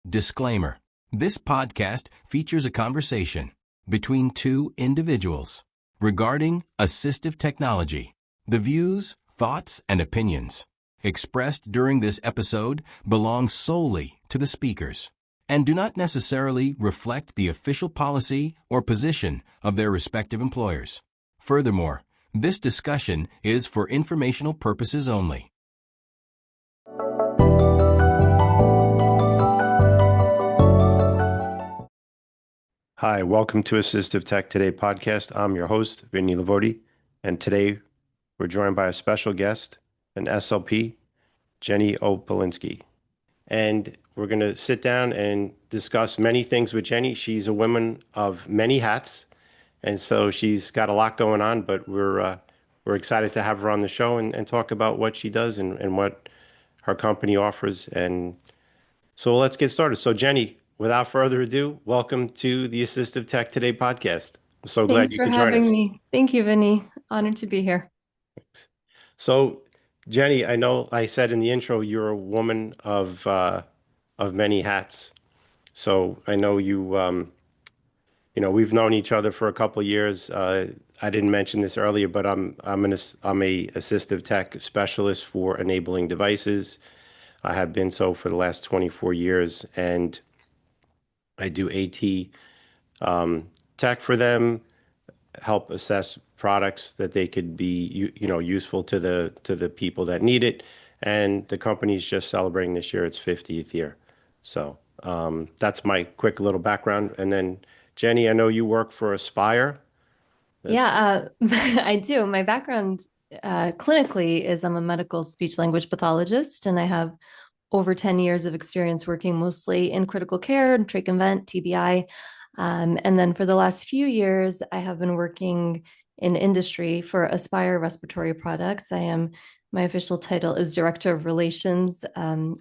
Disclaimer. This podcast features a conversation between two individuals regarding assistive technology. The views, thoughts, and opinions expressed during this episode belong solely to the speakers and do not necessarily reflect the official policy or position of their respective employers. Furthermore, this discussion is for informational purposes only. Hi, welcome to Assistive Tech Today podcast. I'm your host, Vinny Lavodi, and today we're joined by a special guest, an SLP, Jenny Opalinski. And we're going to sit down and discuss many things with Jenny. She's a woman of many hats, and so she's got a lot going on, but we're excited to have her on the show and talk about what she does and what her company offers. And so let's get started. So Jenny, without further ado, welcome to the Assistive Tech Today podcast. I'm so glad you could join us. Thanks for having me. Thank you, Vinny. Honored to be here. Thanks. So, Jenny, I know I said in the intro you're a woman of many hats. So I know we've known each other for a couple of years. I didn't mention this earlier, but I'm a assistive tech specialist for enabling devices. I have been so for the last 24 years, and I do AT tech for them, help assess products that they could be useful to the people that need it. And the company's just celebrating this year its 50th year. So that's my quick little background. And then Jenny, I know you work for Aspire. I do. My background clinically is I'm a medical speech language pathologist, and I have over 10 years of experience working mostly in critical care, trach and vent, TBI. And then for the last few years, I have been working in industry for Aspire Respiratory Products. My official title is Director of Relations.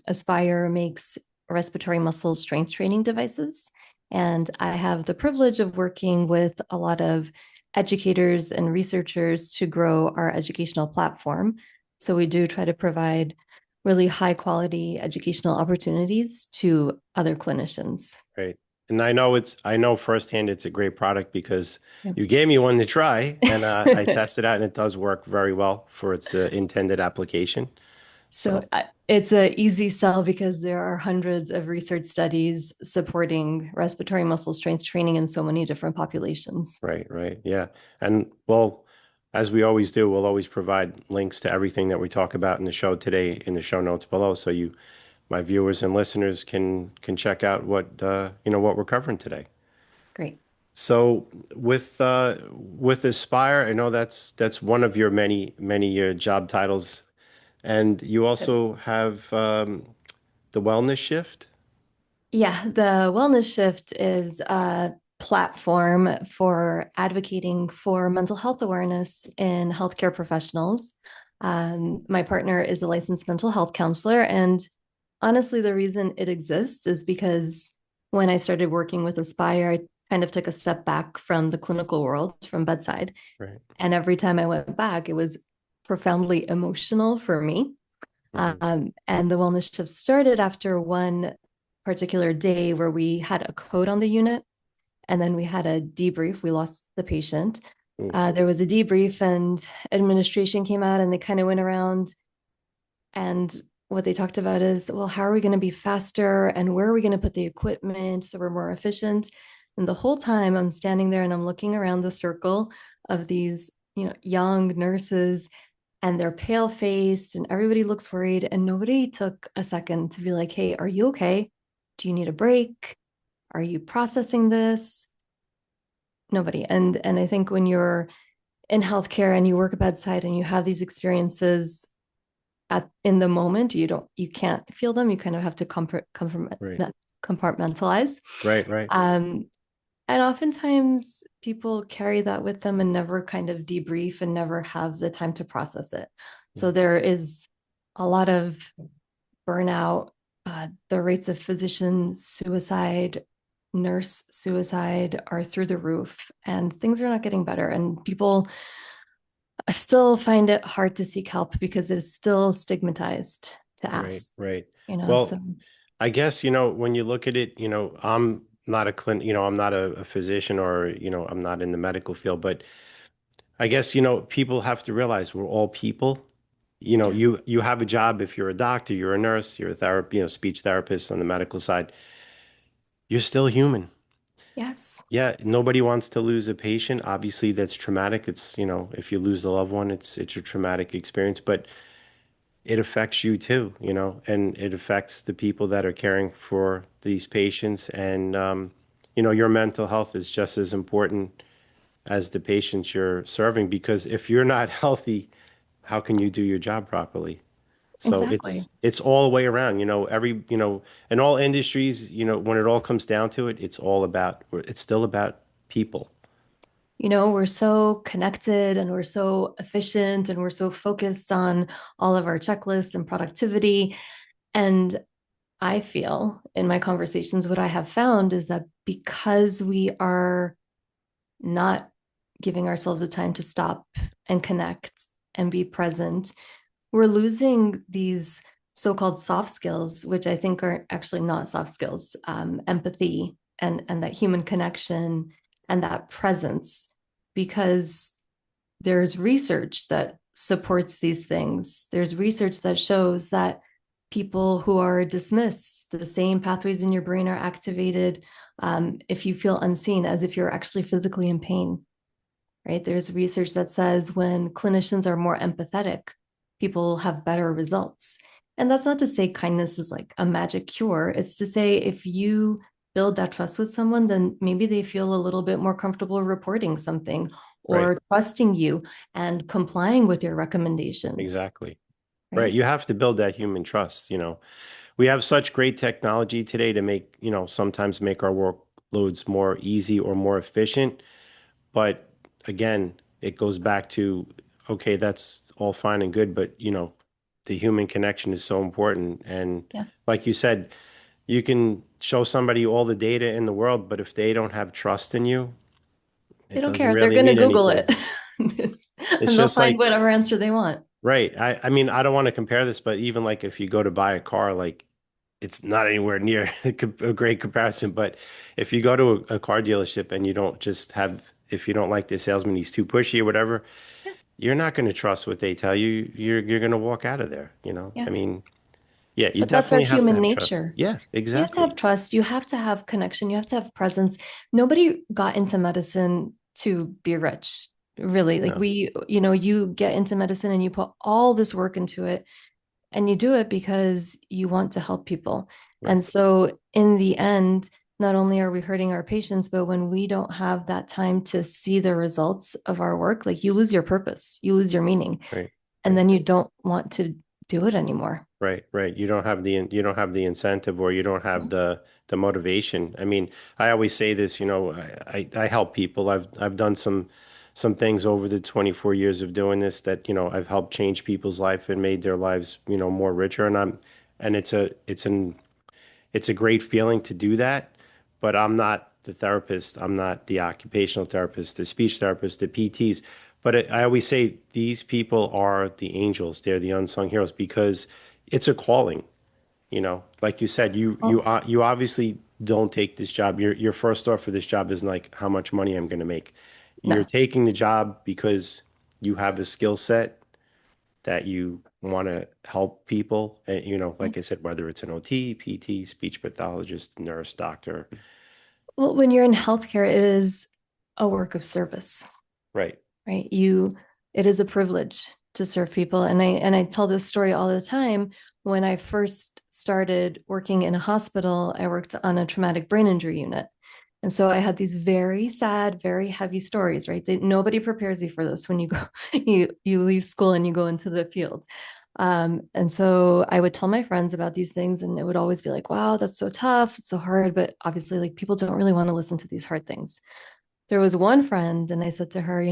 Aspire makes respiratory muscle strength training devices. And I have the privilege of working with a lot of educators and researchers to grow our educational platform. So we do try to provide really high quality educational opportunities to other clinicians. Great. And I know firsthand it's a great product because you gave me one to try, and I tested it out, and it does work very well for its intended application. So it's an easy sell because there are hundreds of research studies supporting respiratory muscle strength training in so many different populations. Right. Yeah. And well, as we always do, we'll always provide links to everything that we talk about in the show today in the show notes below. So my viewers and listeners can check out what we're covering today. Great. So with Aspire, I know that's one of your many job titles, and you also have the Wellness Shift. Yeah, the Wellness Shift is a platform for advocating for mental health awareness in healthcare professionals. My partner is a licensed mental health counselor, and honestly, the reason it exists is because when I started working with Aspire, I kind of took a step back from the clinical world, from bedside. Right. And every time I went back, it was profoundly emotional for me. Mm-hmm. And the Wellness Shift started after one particular day where we had a code on the unit, and then we had a debrief. We lost the patient. There was a debrief, and administration came out, and they kind of went around, and what they talked about is, well, how are we going to be faster, and where are we going to put the equipment so we're more efficient? And the whole time I'm standing there and I'm looking around the circle of these, young nurses, and they're pale faced and everybody looks worried, and nobody took a second to be like, hey, are you okay? Do you need a break? Are you processing this? Nobody. And I think when you're in healthcare and you work bedside and you have these experiences in the moment, you can't feel them. You kind of have to compartmentalize. Right. And oftentimes people carry that with them and never kind of debrief and never have the time to process it. So there is a lot of burnout. The rates of physician suicide, nurse suicide are through the roof, and things are not getting better. And people still find it hard to seek help because it is still stigmatized to ask. Right. You know, Well, so I guess, when you look at it, I'm not a I'm not a physician, or, I'm not in the medical field, but I guess, people have to realize we're all people. Yeah. You have a job. If you're a doctor, you're a nurse, you're a therapist, speech therapist on the medical side, you're still human. Yes. Yeah, nobody wants to lose a patient. Obviously, that's traumatic. It's, if you lose a loved one, it's a traumatic experience, but it affects you too, and it affects the people that are caring for these patients. And, your mental health is just as important as the patients you're serving, because if you're not healthy, how can you do your job properly? So Exactly. it's all the way around, in all industries, when it all comes down to it, it's still about people. We're so connected and we're so efficient and we're so focused on all of our checklists and productivity. And I feel in my conversations, what I have found is that because we are not giving ourselves the time to stop and connect and be present, we're losing these so-called soft skills, which I think are actually not soft skills, empathy and that human connection and that presence, because there's research that supports these things. There's research that shows that people who are dismissed, the same pathways in your brain are activated if you feel unseen, as if you're actually physically in pain, right? There's research that says when clinicians are more empathetic, people have better results. And that's not to say kindness is like a magic cure. It's to say if you build that trust with someone, then maybe they feel a little bit more comfortable reporting something Right. or trusting you and complying with your recommendations, Exactly. Right. right? You have to build that human trust. We have such great technology today to make, sometimes make our workloads more easy or more efficient. But again, it goes back to, okay, that's all fine and good, but the human connection is so important. And Yeah. like you said, you can show somebody all the data in the world, but if they don't have trust in you, They it don't doesn't care. They're really going to mean Google anything. it It's and they'll just find like, whatever answer they want. right. I mean, I don't want to compare this, but even like if you go to buy a car, like it's not anywhere near a great comparison. But if you go to a car dealership and you don't just have, if you don't like the salesman, he's too pushy or whatever, Yeah. you're not going to trust what they tell you. You're going to walk out of there. Yeah. I mean, yeah, you But that's our definitely have to human have trust. nature. Yeah, You have to have exactly. trust. You have to have connection. You have to have presence. Nobody got into medicine to be rich, really. Like No, you get into medicine and you put all this work into it and you do it because you want to help people. right. And so in the end, not only are we hurting our patients, but when we don't have that time to see the results of our work, like you lose your purpose, you lose your meaning, Right. and Right. then you don't want to do it anymore. Right, right. You don't have the incentive, or you don't have the motivation. I mean, I always say this, I help people. I've done some things over the 24 years of doing this that, I've helped change people's life and made their lives, more richer. And it's a great feeling to do that, but I'm not the therapist. I'm not the occupational therapist, the speech therapist, the PTs. But I always say these people are the angels. They're the unsung heroes, because it's a calling. Like you said, Well, you obviously don't take this job. Your first thought for this job isn't like how much money I'm going to make. You're no. taking the job because you have a skill set that you want to help people. And, like I said, whether it's an OT, PT, speech pathologist, nurse, doctor. Well, when you're in healthcare, it is a work of service, Right. right? It is a privilege to serve people. And I tell this story all the time. When I first started working in a hospital, I worked on a traumatic brain injury unit. And so I had these very sad, very heavy stories, right? Nobody prepares you for this when you go, you leave school and you go into the field. And so I would tell my friends about these things, and it would always be like, wow, that's so tough. It's so hard. But obviously, like people don't really want to listen to these hard things. There was one friend, and I said to her,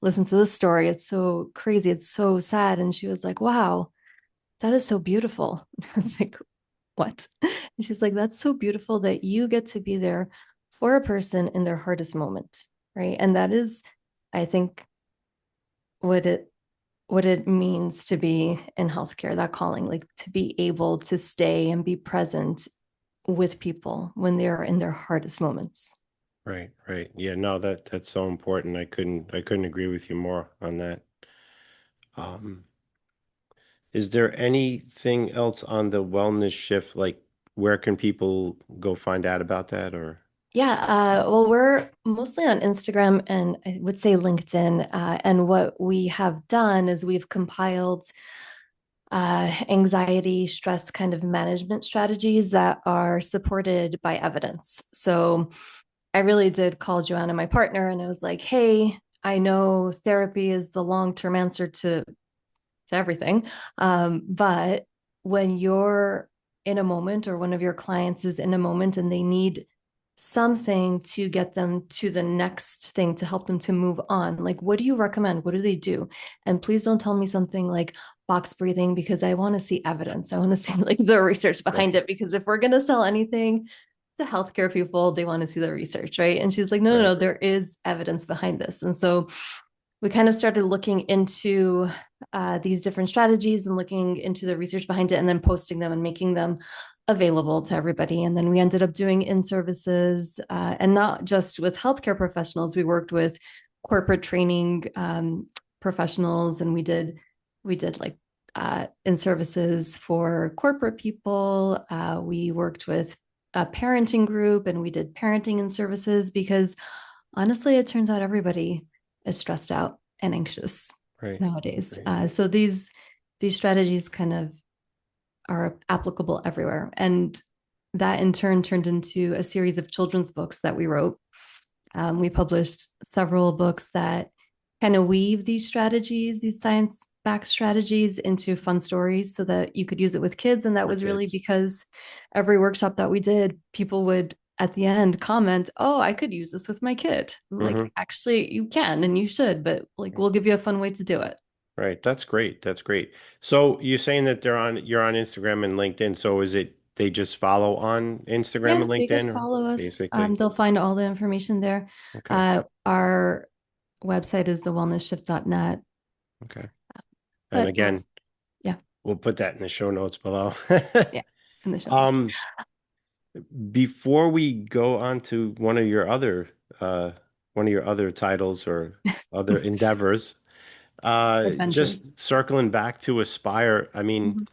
listen to this story. It's so crazy. It's so sad. And she was like, wow, that is so beautiful. I was like, what? And she's like, that's so beautiful that you get to be there for a person in their hardest moment. Right. And that is, I think, what it what it means to be in healthcare, that calling, like to be able to stay and be present with people when they're in their hardest moments. Right, right. Yeah, no, that's so important. I couldn't agree with you more on that. Um, is there anything else on the wellness shift? Like, where can people go find out about that? Or Yeah, well, we're mostly on Instagram and I would say LinkedIn. And what we have done is we've compiled anxiety, stress kind of management strategies that are supported by evidence. So I really did call Joanna, my partner, and I was like, hey, I know therapy is the long-term answer to everything. But when you're in a moment or one of your clients is in a moment and they need something to get them to the next thing to help them to move on, like, what do you recommend? What do they do? And please don't tell me something like box breathing, because I want to see evidence. I want to see like the research right, behind it, because if we're going to sell anything to healthcare people, they want to see the research, right? And she's like, no, no, right, no, there is evidence behind this. And so we kind of started looking into these different strategies and looking into the research behind it and then posting them and making them available to everybody. And then we ended up doing in services and not just with healthcare professionals. We worked with corporate training professionals, and we did like in services for corporate people. We worked with a parenting group and we did parenting in services, because honestly, it turns out everybody is stressed out and anxious right, nowadays. right. So these strategies kind of are applicable everywhere, and that in turn turned into a series of children's books that we wrote. We published several books that kind of weave these strategies, these science-backed strategies, into fun stories so that you could use it with kids. And that For was really kids. because every workshop that we did, people would at the end comment, oh, I could use this with my kid. Mm-hmm. Like, actually, you can and you should, but like, we'll give you a fun way to do it. Right. That's great. That's great. So you're saying that you're on Instagram and LinkedIn. So is it they just follow on Instagram Yeah, and they could LinkedIn or follow us. basically? They'll find all the information there. Okay. Our website is thewellnessshift.net, Okay. And but again, yeah, we'll put that in the show notes below. yeah, in the show notes. Um, before we go on to uh one of your other titles or other endeavors, just Adventures. circling back to Aspire, I mean, Mhm.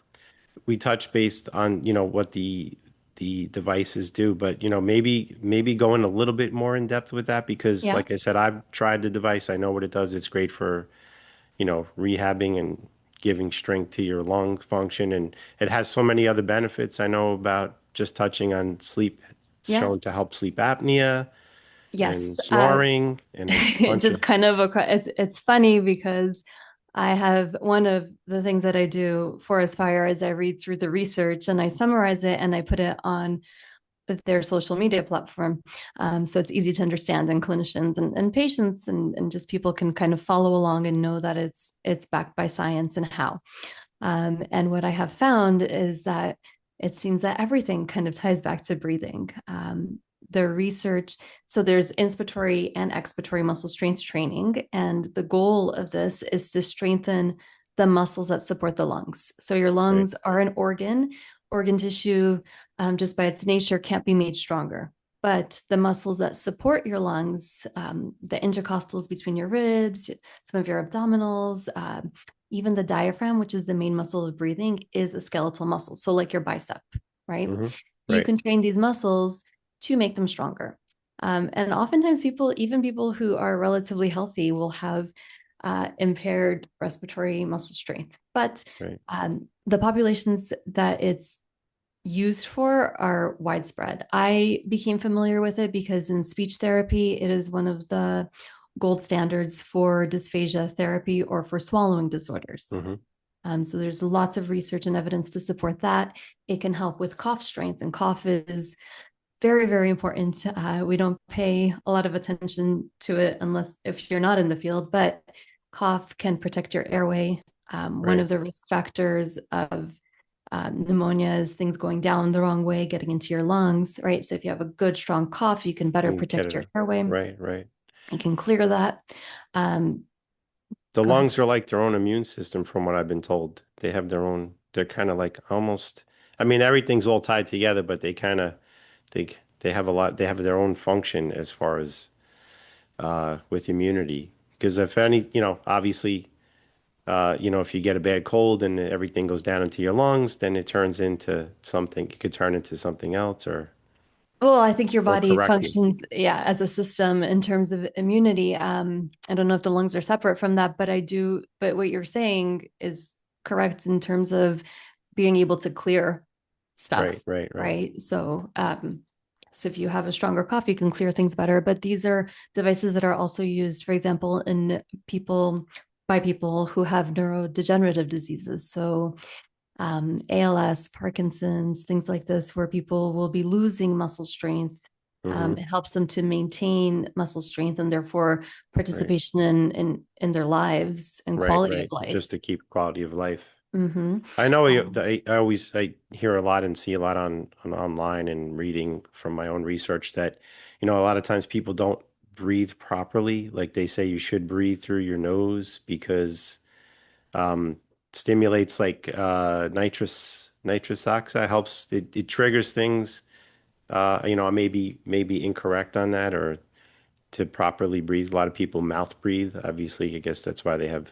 we touched based on, what the devices do, but maybe going a little bit more in depth with that because Yeah. like I said, I've tried the device. I know what it does. It's great for, rehabbing and giving strength to your lung function, and it has so many other benefits. I know about just touching on sleep, Yeah. shown to help sleep apnea Yes. and snoring and a bunch Just of kind of it's funny because I have one of the things that I do for Aspire is I read through the research and I summarize it and I put it on their social media platform. So it's easy to understand, and clinicians and patients and just people can kind of follow along and know that it's backed by science and how. And what I have found is that it seems that everything kind of ties back to breathing. The research, so there's inspiratory and expiratory muscle strength training. And the goal of this is to strengthen the muscles that support the lungs. So your right. lungs are an organ tissue, just by its nature, can't be made stronger. But the muscles that support your lungs, the intercostals between your ribs, some of your abdominals, even the diaphragm, which is the main muscle of breathing, is a skeletal muscle. So, like your bicep, right? Hmm. You Right. can train these muscles to make them stronger. And oftentimes, even people who are relatively healthy, will have impaired respiratory muscle strength. But Right. the populations that it's used for are widespread. I became familiar with it because in speech therapy, it is one of the gold standards for dysphagia therapy or for swallowing disorders. Hmm. So there's lots of research and evidence to support that. It can help with cough strength, and cough is very, very important. We don't pay a lot of attention to it unless if you're not in the field, but cough can protect your airway. One Right. of the risk factors of pneumonia is things going down the wrong way, getting into your lungs, right? So if you have a good, strong cough, you can better You get protect it. your airway. Right. Right. You can clear that. Um, The Go ahead. lungs are like their own immune system, from what I've been told. They have their own, they're kind of like almost, I mean, everything's all tied together, but they kind of, they have a lot, they have their own function as far as with immunity. Because if any, obviously, if you get a bad cold and everything goes down into your lungs, then it turns into something, it could turn into something else Well, I think your or body correct you. functions, yeah, as a system in terms of immunity. I don't know if the lungs are separate from that, but I do, but what you're saying is correct in terms of being able to clear Right, stuff, right, right. right? So if you have a stronger cough, you can clear things better. But these are devices that are also used, for example, in by people who have neurodegenerative diseases. So ALS, Parkinson's, things like this, where people will be losing muscle strength. Mm-hmm. It helps them to maintain muscle strength and therefore Right, participation in their lives and right, quality of right. life. Just to keep quality of life. Mm-hmm. I know Um, I hear a lot and see a lot on online and reading from my own research that, a lot of times people don't breathe properly. Like they say you should breathe through your nose because um stimulates like nitrous oxide helps it triggers things. I may be incorrect on that or to properly breathe. A lot of people mouth breathe. Obviously, I guess that's why they have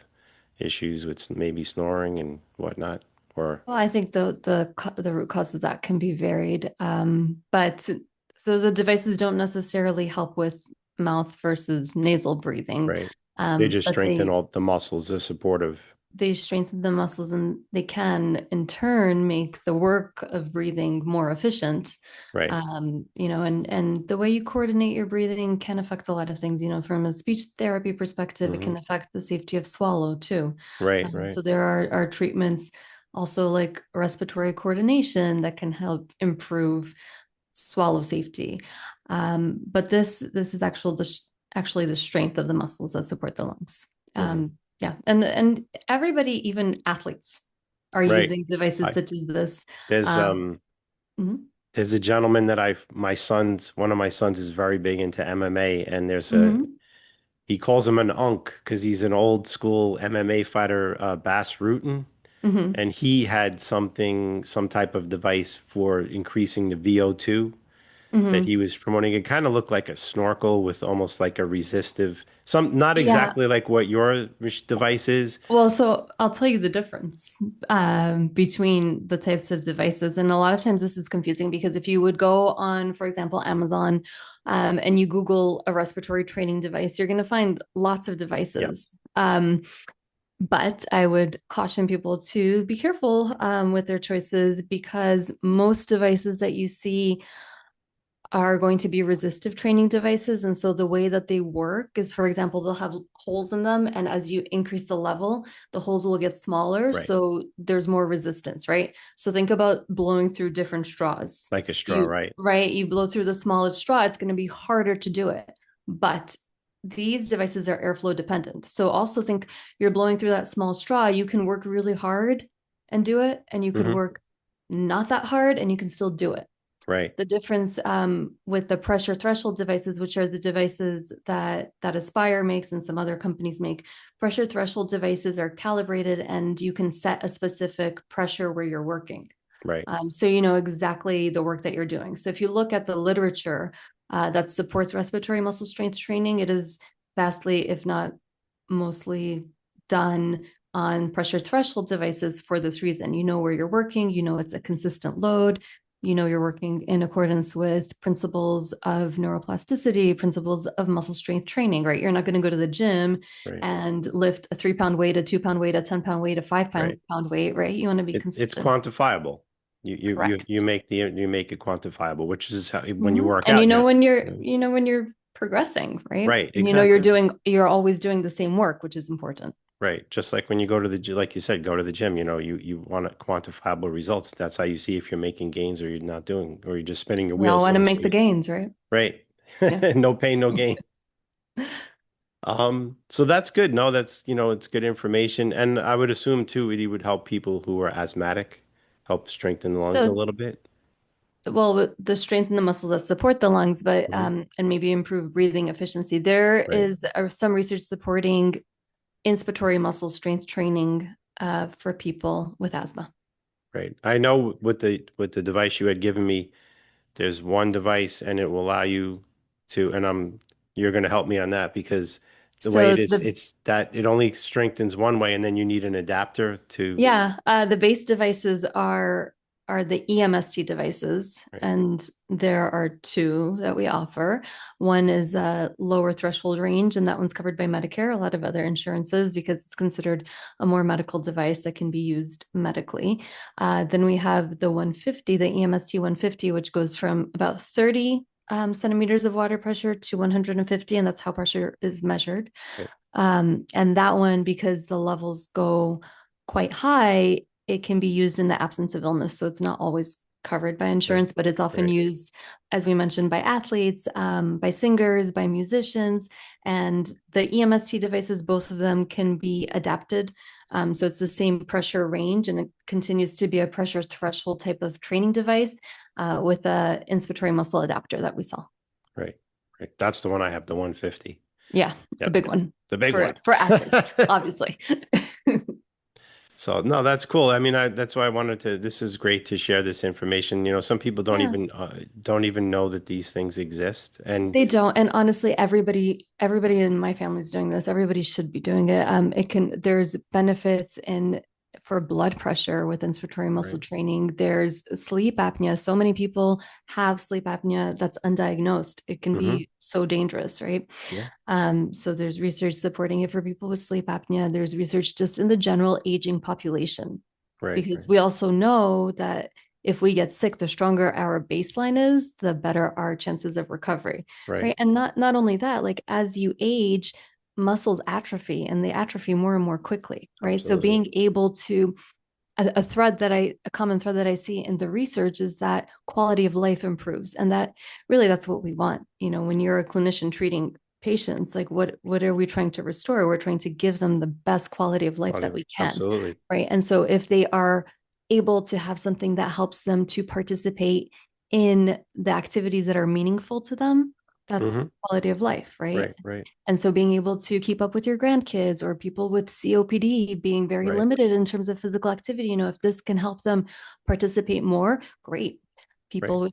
issues with maybe snoring and whatnot. Or well, I think the root cause of that can be varied, but so the devices don't necessarily help with mouth versus nasal breathing, right, they just but strengthen all the muscles, the supportive. they strengthen the muscles and they can in turn make the work of breathing more efficient. Right. And the way you coordinate your breathing can affect a lot of things. From a speech therapy perspective, it Hmm. can affect the safety of swallow too. Right, right. So there are treatments also like respiratory coordination that can help improve swallow safety. But this is actually the strength of the muscles that support the lungs. Hmm. Yeah, and everybody, even athletes, are Right. using devices I such as this. there's Um, um mhm, there's a gentleman that one of my sons is very big into MMA, and mhm, he calls him an unk because he's an old school MMA fighter, Bass Rutten. mhm, And he had some type of device for increasing the VO2 that mhm. he was promoting. It kind of looked like a snorkel with almost like a resistive, not Yeah. exactly like what your device is. Well, so I'll tell you the difference between the types of devices. And a lot of times this is confusing because if you would go on, for example, Amazon, and you Google a respiratory training device, you're going to find lots of Yeah. devices. But I would caution people to be careful with their choices because most devices that you see are going to be resistive training devices. And so the way that they work is, for example, they'll have holes in them. And as you increase the level, the holes will get smaller. Right. So there's more resistance, right? So think about blowing through different straws. Like a straw, right? You blow through the smallest straw, it's going to be harder to do it. But these devices are airflow dependent. So also think you're blowing through that small straw, you can work really hard and do it, and you could Hmm. work not that hard and you can still do it. Right. The difference with the pressure threshold devices, which are the devices that Aspire makes and some other companies make, pressure threshold devices are calibrated and you can set a specific pressure where you're working. Right. So you know exactly the work that you're doing. So if you look at the literature that supports respiratory muscle strength training, it is vastly, if not mostly, done on pressure threshold devices for this reason. You know where you're working, you know it's a consistent load, you know you're working in accordance with principles of neuroplasticity, principles of muscle strength training, right? You're not going to go to the gym Right. and lift a 3 pound weight, a 2 pound weight, a 10 pound weight, a 5 pound Right. weight, right? You want to be It's consistent. quantifiable. You Correct. you make it quantifiable, which is how when you Mhm. work And out, you know when you're progressing, right? right, And exactly. you're always doing the same work, which is important. Right. Just like when you go to like you said, go to the gym, you want quantifiable results. That's how you see if you're making gains or you're not doing, or you're just spinning your We all wheels, want so to to make the speak. gains, right? Right. Yeah. No pain, no gain. So that's good. No, it's good information. And I would assume too, it would help people who are asthmatic, help strengthen the lungs a So, little bit. well, the strengthen the muscles that support the lungs, but Hmm. and maybe improve breathing efficiency. There Right. is some research supporting inspiratory muscle strength training for people with asthma. Right. I know with the device you had given me, there's one device and it will allow you to, and you're going to help me on that because the way So it is, it's that it only strengthens one way and then you need an adapter to, the base devices are the EMST devices, right. and there are two that we offer. One is a lower threshold range, and that one's covered by Medicare, a lot of other insurances, because it's considered a more medical device that can be used medically. Then we have the 150, the EMST 150, which goes from about 30 centimeters of water pressure to 150, and that's how pressure is measured. Right. And that one, because the levels go quite high, it can be used in the absence of illness. So it's not always covered by insurance, but it's often used, as we mentioned, by athletes, by singers, by musicians. And the EMST devices, both of them can be adapted. So it's the same pressure range, and it continues to be a pressure threshold type of training device with a inspiratory muscle adapter that we sell. Right. Right. That's the one I have, the 150. Yeah, Yep. the big one. The big one. For athletes, obviously. So no, that's cool. I mean, that's why I wanted to. This is great to share this information. You know, some people don't even know that these things exist, and they don't. And honestly, everybody in my family is doing this. Everybody should be doing it. There's benefits for blood pressure with inspiratory muscle training. There's sleep apnea. So many people have sleep apnea that's undiagnosed. It can be so dangerous, right? Yeah. So there's research supporting it for people with sleep apnea. There's research just in the general aging population, because we also know that if we get sick, the stronger our baseline is, the better our chances of recovery. Right. And not only that, like as you age, muscles atrophy, and they atrophy more and more quickly. Right. Absolutely. So being able to a common thread that I see in the research is that quality of life improves. And that's what we want. You know, when you're a clinician treating patients, like what are we trying to restore? We're trying to give them the best quality of life that we can. Absolutely. Right. And so if they are able to have something that helps them to participate in the activities that are meaningful to them, that's quality of life, right? Right. And so being able to keep up with your grandkids, or people with COPD being very limited in terms of physical activity, you know, if this can help them participate more, great. People with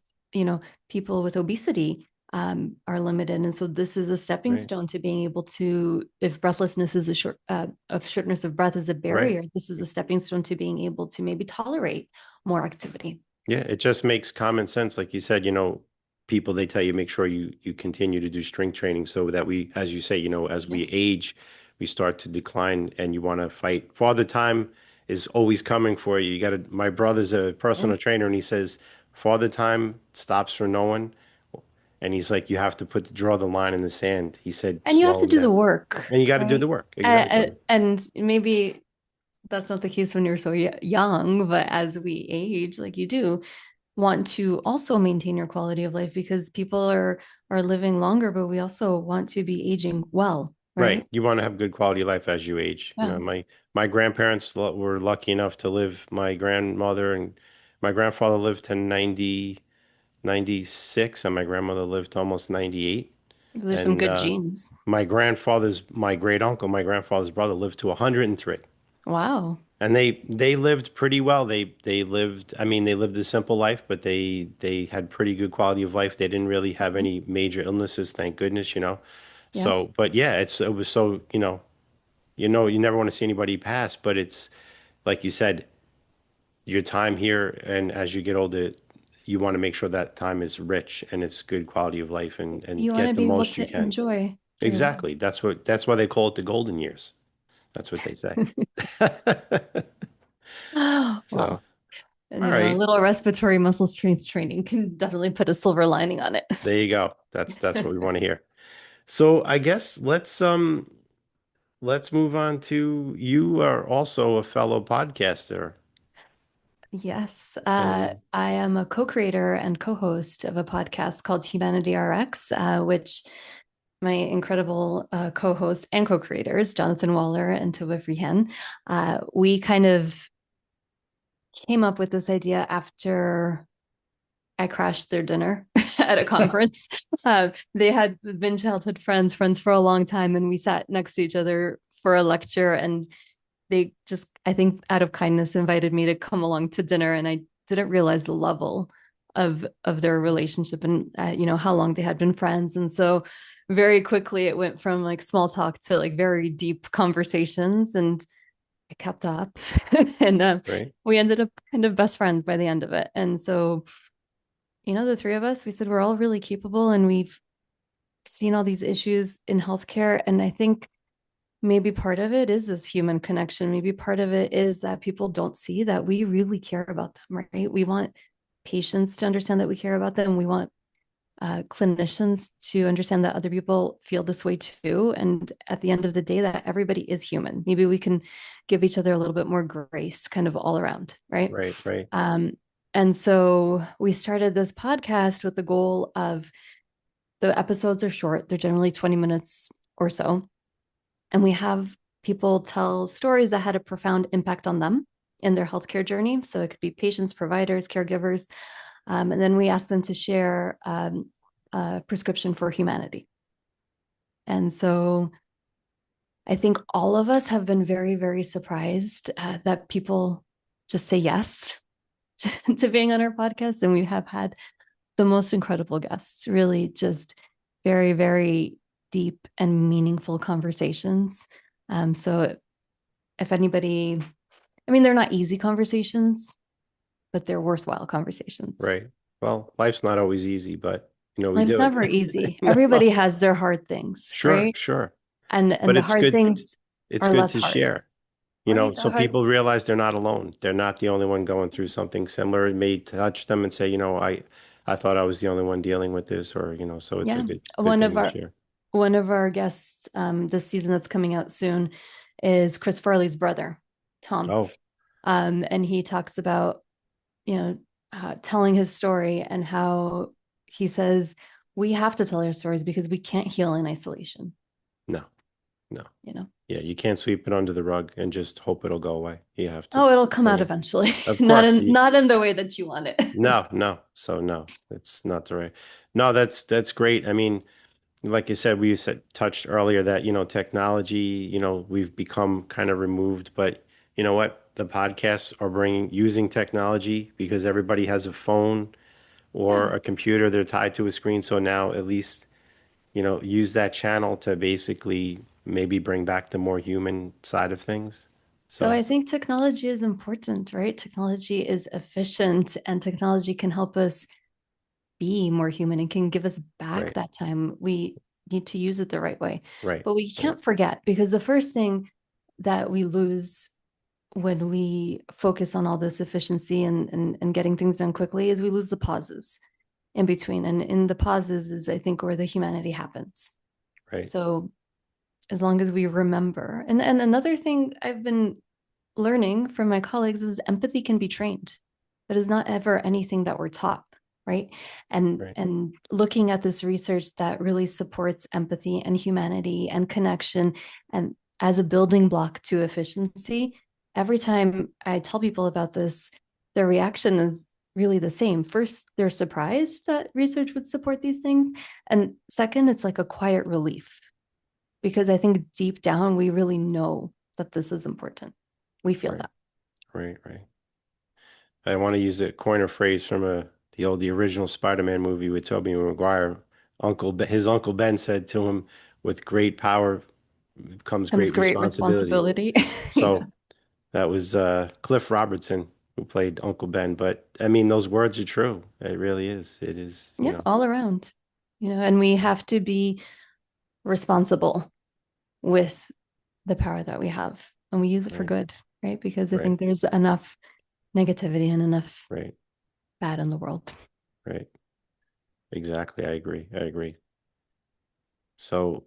obesity are limited, and so this is a stepping stone to being able to, if breathlessness is shortness of breath is a barrier, this is a stepping stone to being able to maybe tolerate more activity. Yeah, it just makes common sense. Like you said, you know, people, they tell you, make sure you continue to do strength training so that we, as you say, you know, as we age, we start to decline, and you want to fight. Father time is always coming for you. My brother's a personal trainer, and he says, Father time stops for no one. And he's like, you have to draw the line in the sand. He said, and you have to do the work. And you got to do the work. Exactly. And maybe that's not the case when you're so young, but as we age, like, you do want to also maintain your quality of life, because people are living longer, but we also want to be aging well. Right. You want to have good quality of life as you age. Yeah. You know, my grandparents were lucky enough to live. My grandmother and my grandfather lived to 96, and my grandmother lived to almost 98. There's some good genes. My great uncle, my grandfather's brother, lived to 103. Wow. And they lived pretty well. They lived, I mean, they lived a simple life, but they had pretty good quality of life. They didn't really have any major illnesses, thank goodness, you know. Yeah. So, but yeah, it was so, you know, you never want to see anybody pass, but it's like you said, your time here, and as you get older, you want to make sure that time is rich and it's good quality of life, and you get the most you can. Enjoy. Exactly. That's why they call it the golden years. That's what they say. So, all right. A little respiratory muscle strength training can definitely put a silver lining on it. There you go. That's what we want to hear. So I guess let's move on to, you are also a fellow podcaster. Yes. I am a co-creator and co-host of a podcast called Humanity RX, which my incredible co-hosts and co-creators, Jonathan Waller and Tova Freehan, we kind of came up with this idea after I crashed their dinner at a conference. They had been childhood friends for a long time, and we sat next to each other for a lecture, and they just, I think out of kindness, invited me to come along to dinner, and I didn't realize the level of their relationship and how long they had been friends. And so very quickly it went from like small talk to like very deep conversations, and I kept up and Right. we ended up kind of best friends by the end of it. And so, the three of us, we said we're all really capable, and we've seen all these issues in healthcare. And I think maybe part of it is this human connection. Maybe part of it is that people don't see that we really care about them, right? We want patients to understand that we care about them. We want clinicians to understand that other people feel this way too. And at the end of the day, that everybody is human. Maybe we can give each other a little bit more grace kind of all around, right? Right. And so we started this podcast with the goal of, the episodes are short. They're generally 20 minutes or so. And we have people tell stories that had a profound impact on them in their healthcare journey. So it could be patients, providers, caregivers. And then we ask them to share a prescription for humanity. And so I think all of us have been very, very surprised that people just say yes to being on our podcast. And we have had the most incredible guests, really just very, very deep and meaningful conversations. So if anybody, they're not easy conversations, but they're worthwhile conversations. Right. Well, life's not always easy, but we Life's do never it. easy. No. Everybody has their hard things, right? Sure. And But the it's hard good. things It's are good less to hard. share, Right? so people realize they're not alone. They're not the only one going through something similar. It may touch them and say, I thought I was the only one dealing with this, or, so it's a Yeah. good thing to share. One of our guests this season that's coming out soon is Chris Farley's brother, Tom. Oh, and he talks about, telling his story, and how he says we have to tell our stories because we can't heal in isolation. no. Yeah, you can't sweep it under the rug and just hope it'll go away. You have to. Oh, it'll come out eventually. Of not course. not in the way that you want it. No. So no, it's not the right. No, that's great. Like you said, we touched earlier that, technology, we've become kind of removed, but you know what? The podcasts are using technology because everybody has a phone or a computer they're tied to a screen. So now at least, use that channel to basically maybe bring back the more human side of things. So I think technology is important, right? Technology is efficient, and technology can help us be more human and can give us back that time. We need to use it the right way. Right. But we can't forget, because the first thing that we lose when we focus on all this efficiency and getting things done quickly is we lose the pauses in between. And in the pauses is, I think, where the humanity happens. Right. So as long as we remember, and another thing I've been learning from my colleagues is empathy can be trained. That is not ever anything that we're taught, right? And looking at this research that really supports empathy and humanity and connection, and as a building block to efficiency, every time I tell people about this, their reaction is really the same. First, they're surprised that research would support these things. And second, it's like a quiet relief, because I think deep down, we really know that this is important. We feel that. Right. I want to use a coin or phrase from the original Spider-Man movie with Tobey Maguire. His Uncle Ben said to him, with great power comes great responsibility. So that was Cliff Robertson who played Uncle Ben. But those words are true. It really is. It is. All around, and we have to be responsible with the power that we have, and we use it for good, right? Because I think there's enough negativity and enough bad in the world. Right. Exactly. I agree. So,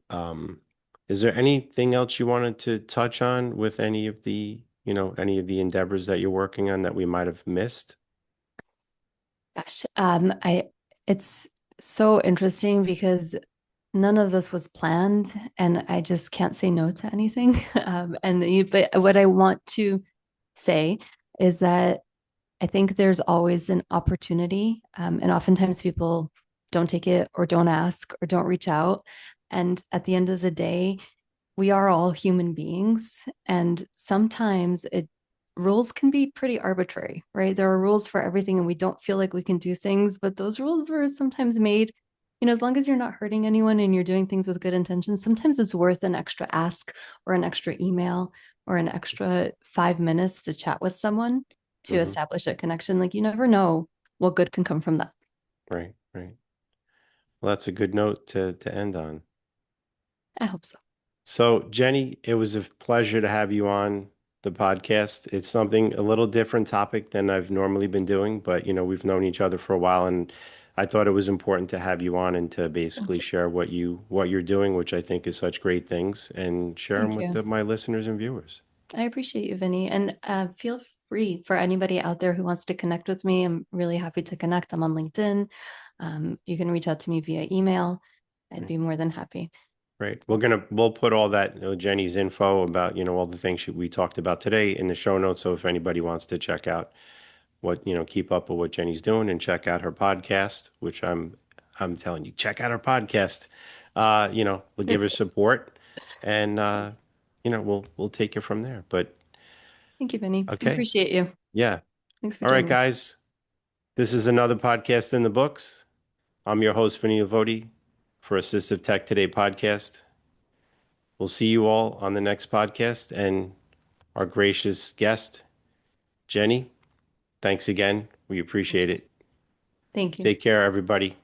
is there anything else you wanted to touch on with any of the endeavors that you're working on that we might have missed? Gosh, it's so interesting because none of this was planned, and I just can't say no to anything. But what I want to say is that I think there's always an opportunity, and oftentimes people don't take it or don't ask or don't reach out. And at the end of the day, we are all human beings, and sometimes rules can be pretty arbitrary, right? There are rules for everything, and we don't feel like we can do things, but those rules were sometimes made, as long as you're not hurting anyone and you're doing things with good intentions, sometimes it's worth an extra ask or an extra email or an extra 5 minutes to chat with someone to establish a connection. Like, you never know what good can come from that. Right, right. Well, that's a good note to end on. I hope so. So, Jenny, it was a pleasure to have you on the podcast. It's something a little different topic than I've normally been doing, but we've known each other for a while, and I thought it was important to have you on and to basically share what you're doing, which I think is such great things, and share them with my listeners and viewers. I appreciate you, Vinny, and feel free for anybody out there who wants to connect with me. I'm really happy to connect. I'm on LinkedIn. You can reach out to me via email. I'd be more than happy. Right. We'll put all that, Jenny's info about, all the things we talked about today in the show notes. So if anybody wants to check out keep up with what Jenny's doing and check out her podcast, which I'm telling you, check out her podcast. We'll give her support, and we'll take it from there. But thank you, Vinny. okay. I appreciate you. Yeah. Thanks for all right, joining me. guys. This is another podcast in the books. I'm your host, Vinny Lavodi, for Assistive Tech Today podcast. We'll see you all on the next podcast, and our gracious guest, Jenny, thanks again. We appreciate it. Thank you. Take care, everybody.